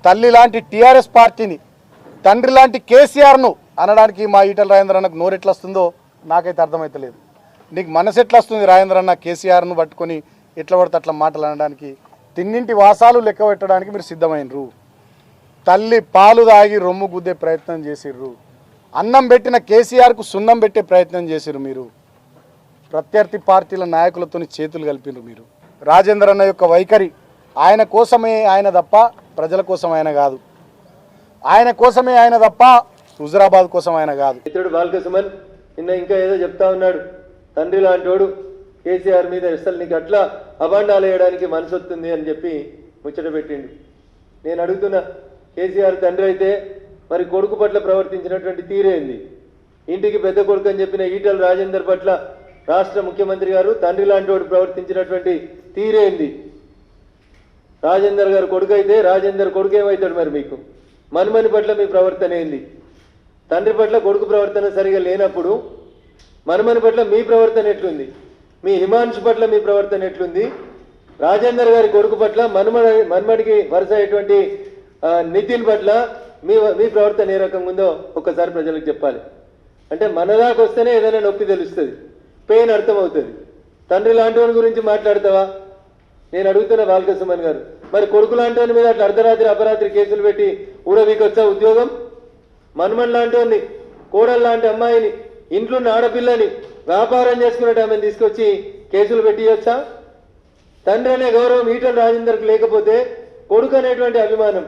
తల్లి లాంటి టీఆర్ఎస్ పార్టీని, తండ్రి లాంటి కేసీఆర్ను అనడానికి మా ఈటల రాజేందర్ అన్నకు నోరెట్లా వస్తుందో నాకైతే అర్థమవుతలేదు. నీకు మనసు ఎట్లా వస్తుంది రాజేందర్ అన్న కేసీఆర్ను పట్టుకొని ఎట్లా పడితే అట్లా మాటలు అనడానికి? తిన్నింటి వాసాలు లెక్క పెట్టడానికి మీరు సిద్ధమైనరు. తల్లి పాలు దాగి రొమ్ము గుద్దే ప్రయత్నం చేసిర్రు. అన్నం పెట్టిన కేసీఆర్కు సున్నం పెట్టే ప్రయత్నం చేసిర్రు. మీరు ప్రత్యర్థి పార్టీల నాయకులతో చేతులు కలిపినారు. మీరు రాజేందర్ అన్న యొక్క వైఖరి ఆయన కోసమే ఆయన తప్ప ప్రజల కోసం ఆయన కాదు. ఆయన కోసమే ఆయన తప్ప హుజురాబాద్ కోసం ఆయన కాదు. మిత్రుడు బాలకృష్ణన్ నిన్న ఇంకా ఏదో చెప్తా ఉన్నాడు, తండ్రి లాంటోడు కేసీఆర్ మీద అసలు నీకు అట్లా అభాండాలు వేయడానికి మనసు వస్తుంది అని చెప్పి ముచ్చట పెట్టిండు. నేను అడుగుతున్నా, కేసీఆర్ తండ్రి అయితే మరి కొడుకు పట్ల ప్రవర్తించినటువంటి తీరేంది? ఇంటికి పెద్ద కొడుకు అని చెప్పిన ఈటల రాజేందర్ పట్ల రాష్ట్ర ముఖ్యమంత్రి గారు తండ్రి లాంటి వాడు ప్రవర్తించినటువంటి తీరేంది? రాజేందర్ గారు కొడుకు అయితే రాజేందర్ కొడుకు ఏమవుతాడు? మరి మీకు మన్మని పట్ల మీ ప్రవర్తన ఏంది? తండ్రి పట్ల కొడుకు ప్రవర్తన సరిగా లేనప్పుడు మన్మని పట్ల మీ ప్రవర్తన ఎట్లుంది? మీ హిమాంశు పట్ల మీ ప్రవర్తన ఎట్లుంది? రాజేందర్ గారి కొడుకు పట్ల మన్మడికి వరుస అయ్యేటువంటి నితిన్ పట్ల మీ ప్రవర్తన ఏ రకంగా ఉందో ఒక్కసారి ప్రజలకు చెప్పాలి. అంటే మన దాకా వస్తేనే ఏదైనా నొప్పి తెలుస్తుంది, పెయిన్ అర్థమవుతుంది. తండ్రి లాంటి వాని గురించి మాట్లాడతావా? నేను అడుగుతున్నా బాలకృష్ణన్ గారు, మరి కొడుకు లాంటి వాని మీద అట్లా అర్ధరాత్రి అపరాత్రి కేసులు పెట్టి ఊరవీకొచ్చా ఉద్యోగం? మన్మన్ లాంటి వాడిని, కోడలు లాంటి అమ్మాయిని, ఇంట్లో ఆడపిల్లని వ్యాపారం చేసుకున్నట్టు ఆమెను తీసుకొచ్చి కేసులు పెట్టియొచ్చా? తండ్రి అనే గౌరవం ఈటల రాజేందర్కి లేకపోతే కొడుకు అనేటువంటి అభిమానం,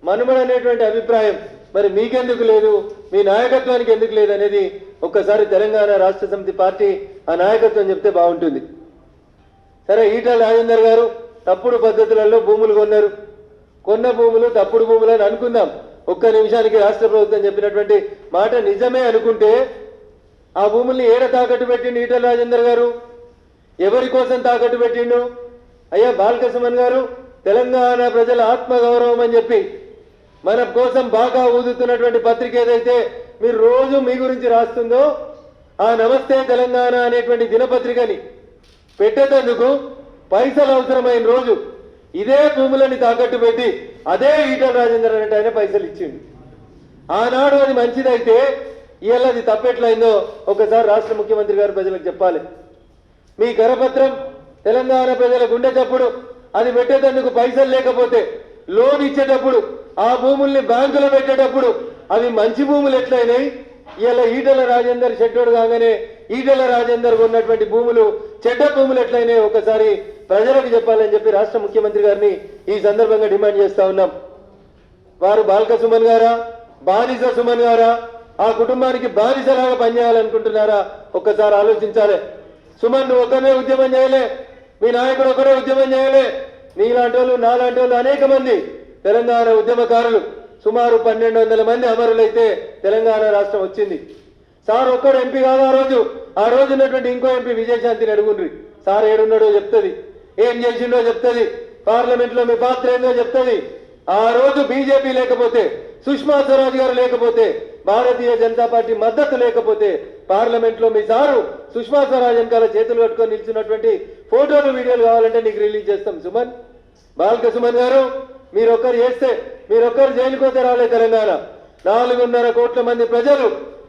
మనుమడు అనేటువంటి అభిప్రాయం మరి మీకెందుకు లేదు, మీ నాయకత్వానికి ఎందుకు లేదు అనేది ఒక్కసారి తెలంగాణ రాష్ట్ర సమితి పార్టీ ఆ నాయకత్వం చెప్తే బాగుంటుంది. సరే, ఈటల రాజేందర్ గారు తప్పుడు పద్ధతులలో భూములు కొన్నారు. కొన్న భూములు తప్పుడు భూములు అని అనుకుందాం. ఒక్క నిమిషానికి రాష్ట్ర ప్రభుత్వం చెప్పినటువంటి మాట నిజమే అనుకుంటే ఆ భూముల్ని ఏడ తాకట్టు పెట్టిండు ఈటల రాజేందర్ గారు? ఎవరి కోసం తాకట్టు పెట్టిండు? అయ్యా బాలకృష్ణన్ గారు, తెలంగాణ ప్రజల ఆత్మగౌరవం అని చెప్పి మన కోసం బాగా ఊదుతున్నటువంటి పత్రిక ఏదైతే మీరు రోజు మీ గురించి రాస్తుందో ఆ నమస్తే తెలంగాణ అనేటువంటి దినపత్రికని పెట్టేందుకు పైసలు అవసరమైన రోజు ఇదే భూములని తాకట్టు పెట్టి అదే ఈటల రాజేందర్ అంటే ఆయన పైసలు ఇచ్చిండు. ఆనాడు అది మంచిదైతే ఇవాళ అది తప్పెట్లయిందో ఒకసారి రాష్ట్ర ముఖ్యమంత్రి గారు ప్రజలకు చెప్పాలి. మీ కరపత్రం తెలంగాణ ప్రజల గుండె చప్పుడు, అది పెట్టేందుకు పైసలు లేకపోతే లోన్ ఇచ్చేటప్పుడు ఆ భూముల్ని బ్యాంకులో పెట్టేటప్పుడు అవి మంచి భూములు ఎట్లయినాయి? ఇలా ఈటల రాజేందర్ చెడ్డోడు కాగానే ఈటల రాజేందర్ ఉన్నటువంటి భూములు చెడ్డ భూములు ఎట్లయినాయి ఒకసారి ప్రజలకు చెప్పాలని చెప్పి రాష్ట్ర ముఖ్యమంత్రి గారిని ఈ సందర్భంగా డిమాండ్ చేస్తా ఉన్నాం. వారు బాల్క సుమన్ గారా, బానిస సుమన్ గారా, ఆ కుటుంబానికి బానిసలాగా పనిచేయాలనుకుంటున్నారా? ఒక్కసారి ఆలోచించాలి. సుమన్ నువ్వు ఒకరే ఉద్యమం చేయలే, మీ నాయకుడు ఒకరే ఉద్యమం చేయలే. నీలాంటి వాళ్ళు నాలాంటి వాళ్ళు అనేక మంది తెలంగాణ ఉద్యమకారులు సుమారు 1200 మంది అమరులైతే తెలంగాణ రాష్ట్రం వచ్చింది. సార్ ఒక్కడు ఎంపీ కాదు. ఆ రోజు ఉన్నటువంటి ఇంకో ఎంపీ విజయశాంతిని అడుగుండ్రి, సార్ ఏడున్నాడో చెప్తుంది, ఏం చేసిండో చెప్తుంది, పార్లమెంట్ లో మీ పాత్ర ఏందో చెప్తుంది. ఆ రోజు బీజేపీ లేకపోతే, సుష్మా స్వరాజ్ గారు లేకపోతే, భారతీయ జనతా పార్టీ మద్దతు లేకపోతే పార్లమెంట్ లో మీ సారు సుష్మా స్వరాజ్ వెనకాల చేతులు కట్టుకొని నిల్చున్నటువంటి ఫోటోలు వీడియోలు కావాలంటే నీకు రిలీజ్ చేస్తాం. సుమన్, బాల్క సుమన్ గారు, మీరొక్కరు చేస్తే, మీరొక్కరు జైలుకు పోతే రాలే తెలంగాణ. 4.5 కోట్ల మంది ప్రజలు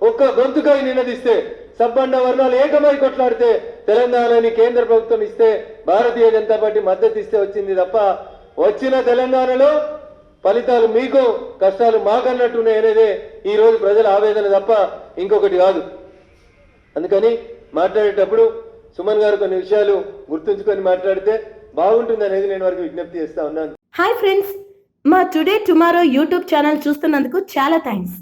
ఒక్క గొంతుకై నినదిస్తే, సబ్బండ వర్ణాలు ఏకమై కొట్లాడితే తెలంగాణని కేంద్ర ప్రభుత్వం ఇస్తే, భారతీయ జనతా పార్టీ మద్దతు ఇస్తే వచ్చింది తప్ప వచ్చిన తెలంగాణలో ఫలితాలు మీకు కష్టాలు మాకన్నట్టున్నాయి అనేదే ఈ రోజు ప్రజల ఆవేదన తప్ప ఇంకొకటి కాదు. అందుకని మాట్లాడేటప్పుడు సుమన్ గారు కొన్ని విషయాలు గుర్తుంచుకొని మాట్లాడితే బాగుంటుంది అనేది నేను వారికి విజ్ఞప్తి చేస్తా ఉన్నాను. హాయ్ ఫ్రెండ్స్, మా టుడే టుమారో యూట్యూబ్ ఛానల్ చూస్తున్నందుకు చాలా థ్యాంక్స్.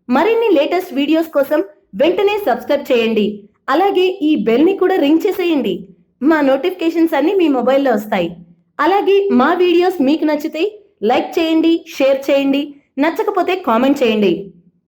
మరిన్ని లేటెస్ట్ వీడియోస్ కోసం వెంటనే సబ్స్క్రైబ్ చేయండి. అలాగే ఈ బెల్ ని కూడా రింగ్ చేసేయండి. మా నోటిఫికేషన్స్ అన్ని మీ మొబైల్లో వస్తాయి. అలాగే మా వీడియోస్ మీకు నచ్చితే లైక్ చేయండి, షేర్ చేయండి, నచ్చకపోతే కామెంట్ చేయండి.